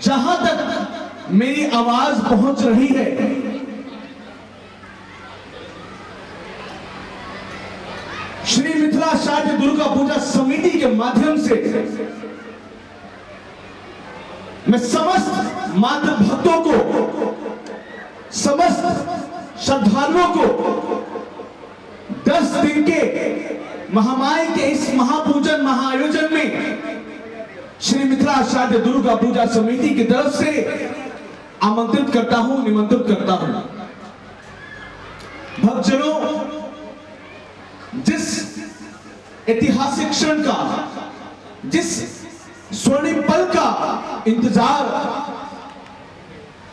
जहां तक मेरी आवाज पहुंच रही है, श्री मिथिला शारदीय दुर्गा पूजा समिति के माध्यम से मैं समस्त मातृ भक्तों को, समस्त श्रद्धालुओं को 10 दिन के महामाई के इस महापूजन महाआयोजन में श्री मिथिला शारदीय दुर्गा पूजा समिति की तरफ से आमंत्रित करता हूं, निमंत्रित करता हूं। भक्तजनों, जिस ऐतिहासिक क्षण का, जिस स्वर्णिम पल का इंतजार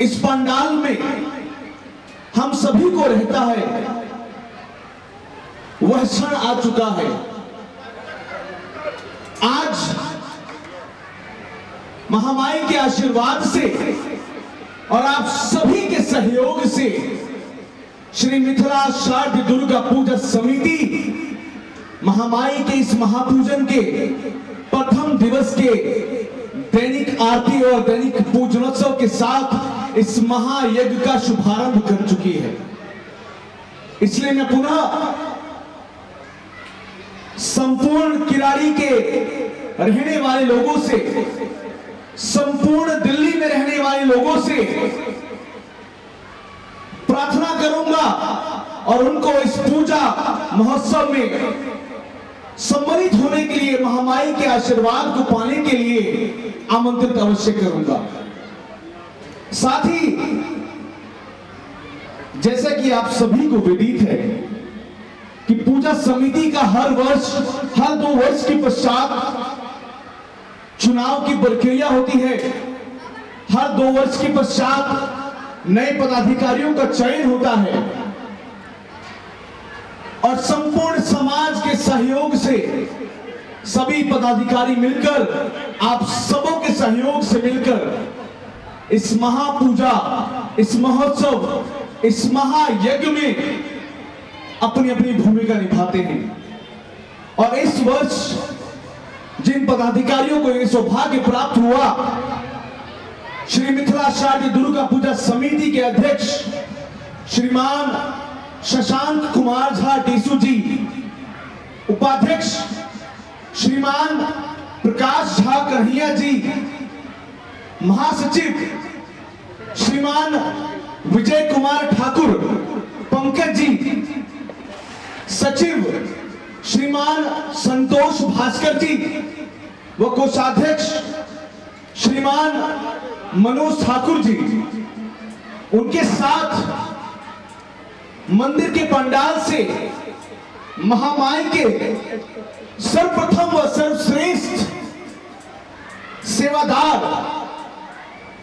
इस पंडाल में हम सभी को रहता है, वह क्षण आ चुका है। आज महामाई के आशीर्वाद से और आप सभी के सहयोग से श्री मिथिला शारदीय दुर्गा पूजा समिति महामाई के इस महापूजन के प्रथम दिवस के दैनिक आरती और दैनिक पूजनोत्सव के साथ इस महायज्ञ का शुभारंभ कर चुकी है। इसलिए मैं पुनः संपूर्ण किराड़ी के रहने वाले लोगों से, संपूर्ण दिल्ली में रहने वाले लोगों से प्रार्थना करूंगा और उनको इस पूजा महोत्सव में सम्मिलित होने के लिए, महामाई के आशीर्वाद को पाने के लिए आमंत्रित अवश्य करूंगा। साथ ही जैसा कि आप सभी को विदित है कि पूजा समिति का हर वर्ष, हर 2 वर्ष के पश्चात चुनाव की प्रक्रिया होती है। हर 2 वर्ष के पश्चात नए पदाधिकारियों का चयन होता है और संपूर्ण समाज के सहयोग से सभी पदाधिकारी मिलकर, आप सबों के सहयोग से मिलकर इस महापूजा, इस महोत्सव, इस महायज्ञ में अपनी अपनी भूमिका निभाते हैं। और इस वर्ष जिन पदाधिकारियों को यह सौभाग्य प्राप्त हुआ, श्री मिथिला शारदीय दुर्गा पूजा समिति के अध्यक्ष श्रीमान शशांक कुमार झा टीसू जी, उपाध्यक्ष श्रीमान प्रकाश झा कन्हैया जी, महासचिव श्रीमान विजय कुमार ठाकुर पंकज जी, सचिव श्रीमान संतोष भास्कर जी व कोषाध्यक्ष श्रीमान मनोज ठाकुर जी, उनके साथ मंदिर के पंडाल से महामाई के सर्वप्रथम व सर्वश्रेष्ठ सेवादार,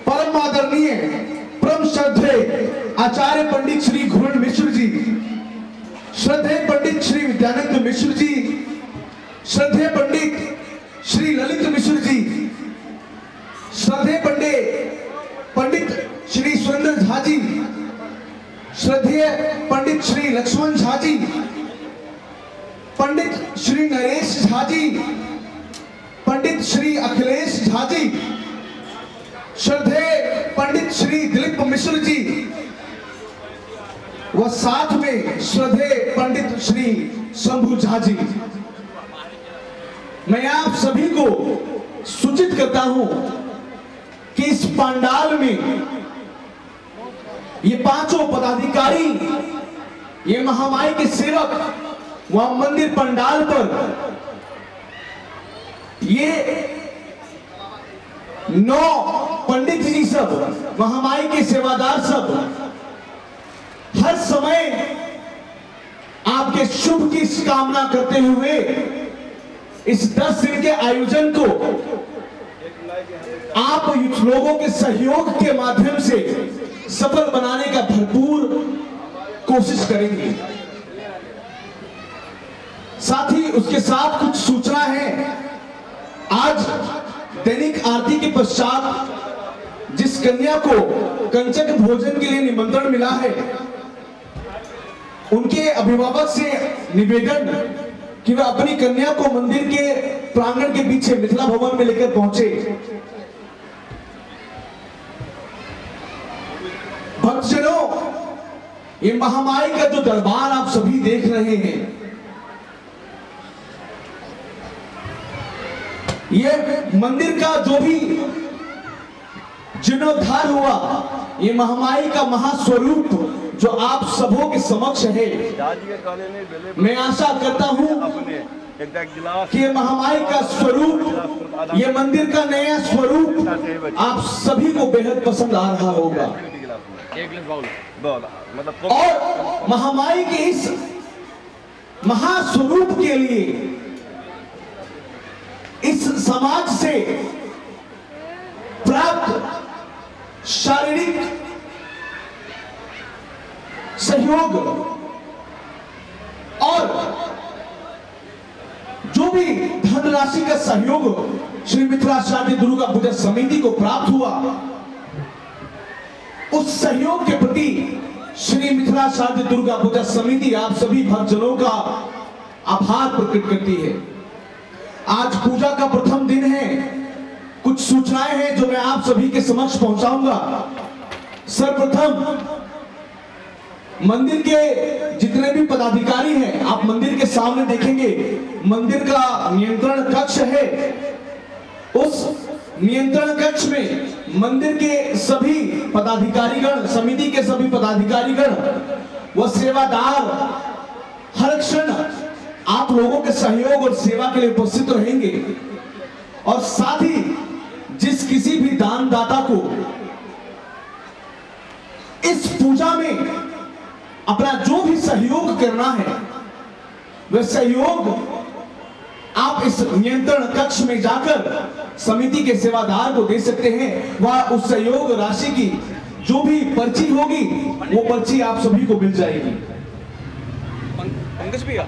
परम आदरणीय, परम श्रद्धेय आचार्य पंडित श्री घुरण मिश्र जी, श्रद्धेय पंडित श्री विद्यानंद मिश्र जी, श्रद्धेय पंडित श्री ललित मिश्र जी, श्रद्धेय पंडित श्री सुरेंद्र झा जी, श्रद्धेय पंडित श्री लक्ष्मण झा जी, पंडित श्री नरेश झा जी, पंडित श्री अखिलेश झा जी, श्रद्धेय पंडित श्री दिलीप मिश्र जी व साथ में श्रद्धेय पंडित श्री शंभू झा जी। मैं आप सभी को सूचित करता हूं कि इस पंडाल में ये 5 पदाधिकारी, ये महामाई के सेवक वहां मंदिर पंडाल पर ये 9 पंडित जी सब, महामाई के सेवादार सब हर समय आपके शुभ की कामना करते हुए इस 10 दिन के आयोजन को आप लोगों के सहयोग के माध्यम से सफल बनाने का भरपूर कोशिश करेंगे। साथ ही उसके साथ कुछ सूचना है। आज दैनिक आरती के पश्चात जिस कन्या को कंचक भोजन के लिए निमंत्रण मिला है, उनके अभिभावक से निवेदन कि वह अपनी कन्या को मंदिर के प्रांगण के पीछे मिथिला भवन में लेकर पहुंचे भक्तजनों, ये महामाई का जो दरबार आप सभी देख रहे हैं, ये मंदिर का जो भी जीर्णोद्धार हुआ, ये महामाई का महास्वरूप जो आप सबों के समक्ष है, मैं आशा करता हूं कि ये महामाई का स्वरूप, ये मंदिर का नया स्वरूप आप सभी को बेहद पसंद आ रहा होगा। और महामाई के इस महास्वरूप के लिए इस समाज से प्राप्त शारीरिक सहयोग और जो भी धनराशि का सहयोग श्री मिथिला शारदीय दुर्गा पूजा समिति को प्राप्त हुआ, उस सहयोग के प्रति श्री मिथिला शारदीय दुर्गा पूजा समिति आप सभी भक्तजनों का आभार प्रकट करती है। आज पूजा का प्रथम दिन है, कुछ सूचनाएं हैं जो मैं आप सभी के समक्ष पहुंचाऊंगा। सर्वप्रथम मंदिर के जितने भी पदाधिकारी हैं, आप मंदिर के सामने देखेंगे मंदिर का नियंत्रण कक्ष है। उस नियंत्रण कक्ष में मंदिर के सभी पदाधिकारीगण, समिति के सभी पदाधिकारीगण व सेवादार हर क्षण आप लोगों के सहयोग और सेवा के लिए उपस्थित रहेंगे। और साथ ही जिस किसी भी दानदाता को इस पूजा में अपना जो भी सहयोग करना है, वह सहयोग आप इस नियंत्रण कक्ष में जाकर समिति के सेवादार को दे सकते हैं। वह उस सहयोग राशि की जो भी पर्ची होगी, वो पर्ची आप सभी को मिल जाएगी। पंकज भैया